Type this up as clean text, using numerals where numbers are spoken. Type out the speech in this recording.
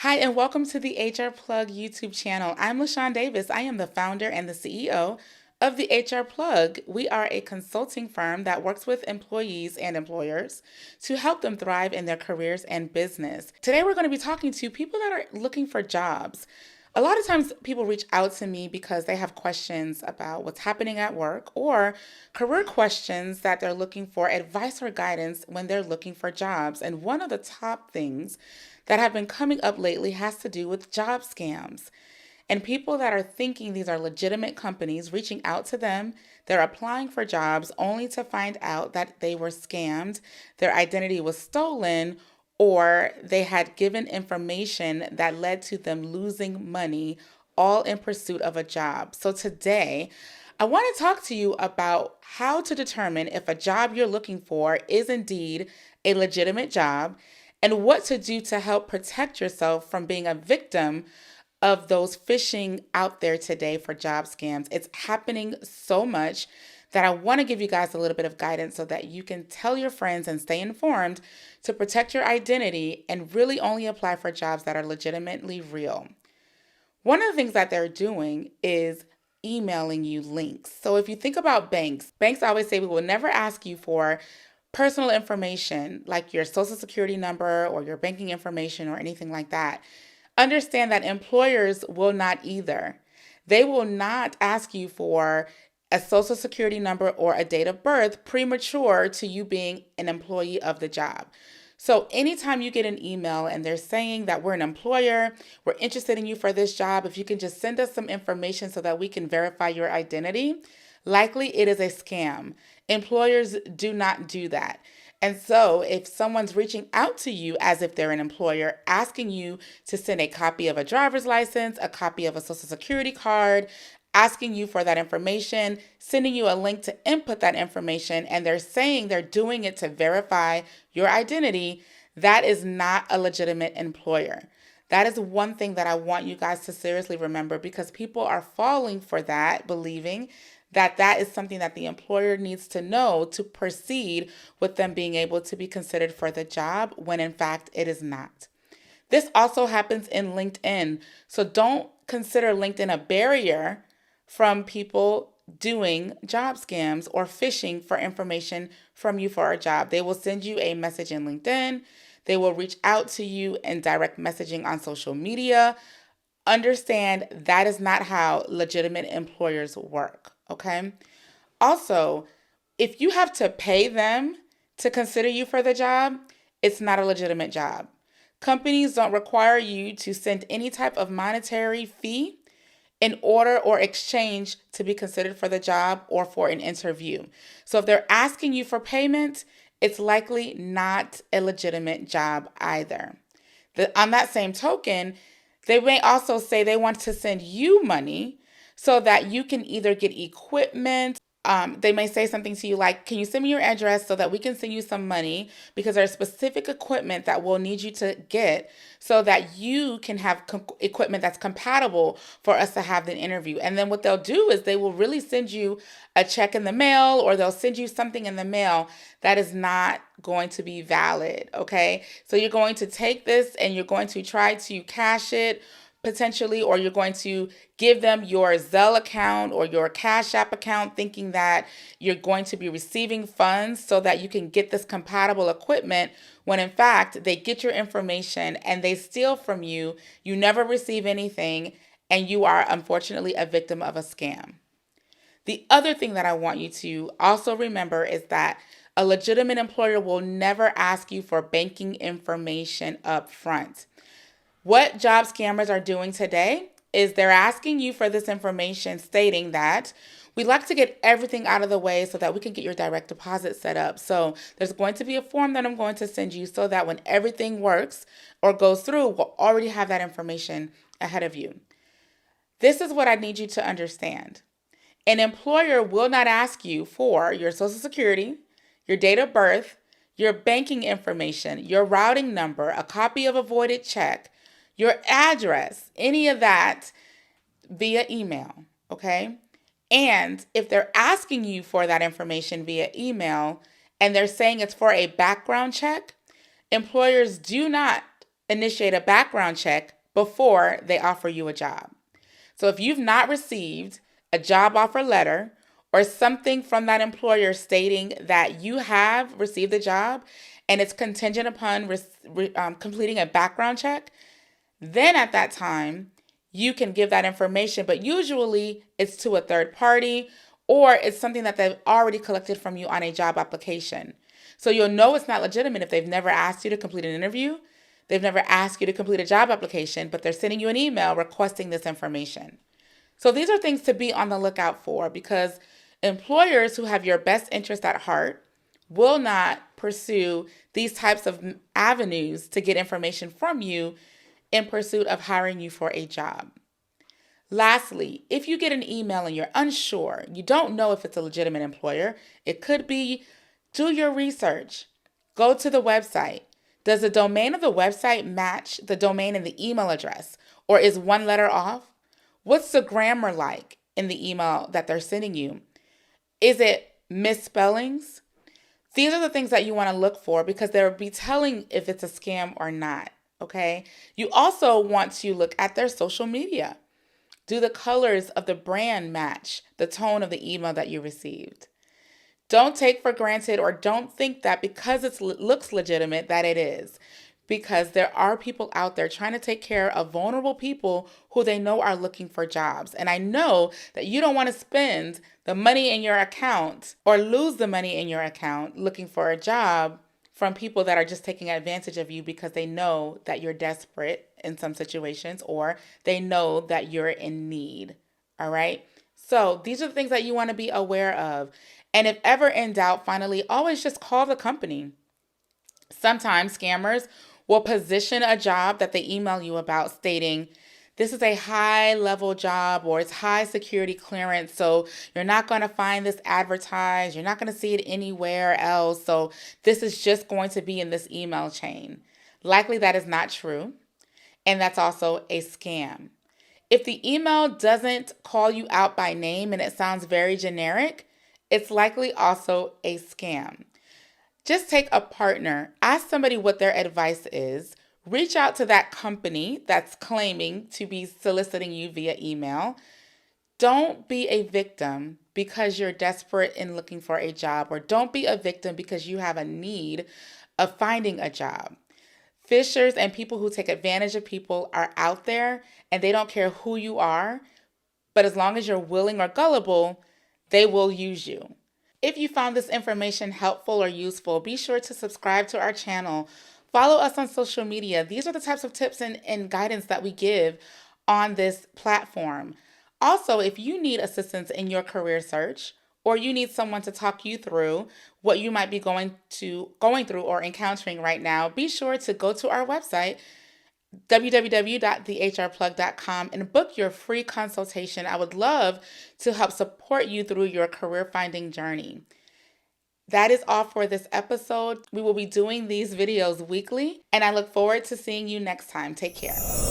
Hi, and welcome to the HR Plug YouTube channel. I'm LaShawn Davis. I am the founder and the CEO of the HR Plug. We are a consulting firm that works with employees and employers to help them thrive in their careers and business. Today, we're going to be talking to people that are looking for jobs. A lot of times people reach out to me because they have questions about what's happening at work or career questions that they're looking for advice or guidance when they're looking for jobs. And one of the top things that have been coming up lately has to do with job scams. And people that are thinking these are legitimate companies reaching out to them, they're applying for jobs only to find out that they were scammed, their identity was stolen, or they had given information that led to them losing money, all in pursuit of a job. So today, I want to talk to you about how to determine if a job you're looking for is indeed a legitimate job and what to do to help protect yourself from being a victim of those phishing out there today for job scams. It's happening so much that I want to give you guys a little bit of guidance so that you can tell your friends and stay informed to protect your identity and really only apply for jobs that are legitimately real. One of the things that they're doing is emailing you links. So if you think about banks always say we will never ask you for personal information like your social security number or your banking information or anything like that. Understand that employers will not either. They will not ask you for a social security number or a date of birth premature to you being an employee of the job. So, anytime you get an email and they're saying that we're an employer, we're interested in you for this job, if you can just send us some information so that we can verify your identity, likely it is a scam. Employers do not do that. And so, if someone's reaching out to you as if they're an employer, asking you to send a copy of a driver's license, a copy of a social security card, asking you for that information, sending you a link to input that information, and they're saying they're doing it to verify your identity, that is not a legitimate employer. That is one thing that I want you guys to seriously remember because people are falling for that, believing that that is something that the employer needs to know to proceed with them being able to be considered for the job when in fact it is not. This also happens in LinkedIn. So don't consider LinkedIn a barrier from people doing job scams or phishing for information from you for a job. They will send you a message in LinkedIn. They will reach out to you in direct messaging on social media. Understand that is not how legitimate employers work, okay? Also, if you have to pay them to consider you for the job, it's not a legitimate job. Companies don't require you to send any type of monetary fee in order or exchange to be considered for the job or for an interview. So if they're asking you for payment, it's likely not a legitimate job either. On that same token, they may also say they want to send you money so that you can either get equipment. They may say something to you like, can you send me your address so that we can send you some money because there's specific equipment that we'll need you to get so that you can have equipment that's compatible for us to have the interview. And then what they'll do is they will really send you a check in the mail or they'll send you something in the mail that is not going to be valid, okay? So you're going to take this and you're going to try to cash it potentially, or you're going to give them your Zelle account or your Cash App account thinking that you're going to be receiving funds so that you can get this compatible equipment when in fact they get your information and they steal from you. You never receive anything and you are unfortunately a victim of a scam. The other thing that I want you to also remember is that a legitimate employer will never ask you for banking information up front. What job scammers are doing today is they're asking you for this information stating that we'd like to get everything out of the way so that we can get your direct deposit set up. So there's going to be a form that I'm going to send you so that when everything works or goes through, we'll already have that information ahead of you. This is what I need you to understand. An employer will not ask you for your social security, your date of birth, your banking information, your routing number, a copy of a voided check, your address, any of that via email, okay? And if they're asking you for that information via email and they're saying it's for a background check, employers do not initiate a background check before they offer you a job. So if you've not received a job offer letter or something from that employer stating that you have received the job and it's contingent upon completing a background check, then at that time, you can give that information, but usually it's to a third party or it's something that they've already collected from you on a job application. So you'll know it's not legitimate if they've never asked you to complete an interview, they've never asked you to complete a job application, but they're sending you an email requesting this information. So these are things to be on the lookout for, because employers who have your best interest at heart will not pursue these types of avenues to get information from you in pursuit of hiring you for a job. Lastly, if you get an email and you're unsure, you don't know if it's a legitimate employer, it could be, do your research. Go to the website. Does the domain of the website match the domain and the email address? Or is one letter off? What's the grammar like in the email that they're sending you? Is it misspellings? These are the things that you want to look for, because they'll be telling if it's a scam or not, okay? You also want to look at their social media. Do the colors of the brand match the tone of the email that you received? Don't take for granted or don't think that because it looks legitimate that it is, because there are people out there trying to take care of vulnerable people who they know are looking for jobs. And I know that you don't want to spend the money in your account or lose the money in your account looking for a job from people that are just taking advantage of you because they know that you're desperate in some situations or they know that you're in need. All right? So these are the things that you want to be aware of. And if ever in doubt, finally, always just call the company. Sometimes scammers will position a job that they email you about stating, this is a high level job or it's high security clearance, so you're not going to find this advertised. You're not going to see it anywhere else. So this is just going to be in this email chain. Likely that is not true. And that's also a scam. If the email doesn't call you out by name and it sounds very generic, it's likely also a scam. Just take a partner, ask somebody what their advice is, reach out to that company that's claiming to be soliciting you via email. Don't be a victim because you're desperate in looking for a job, or don't be a victim because you have a need of finding a job. Fishers and people who take advantage of people are out there, and they don't care who you are, but as long as you're willing or gullible, they will use you. If you found this information helpful or useful, be sure to subscribe to our channel. Follow us on social media. These are the types of tips and guidance that we give on this platform. Also, if you need assistance in your career search, or you need someone to talk you through what you might be going through or encountering right now, be sure to go to our website, www.thehrplug.com, and book your free consultation. I would love to help support you through your career finding journey. That is all for this episode. We will be doing these videos weekly, and I look forward to seeing you next time. Take care.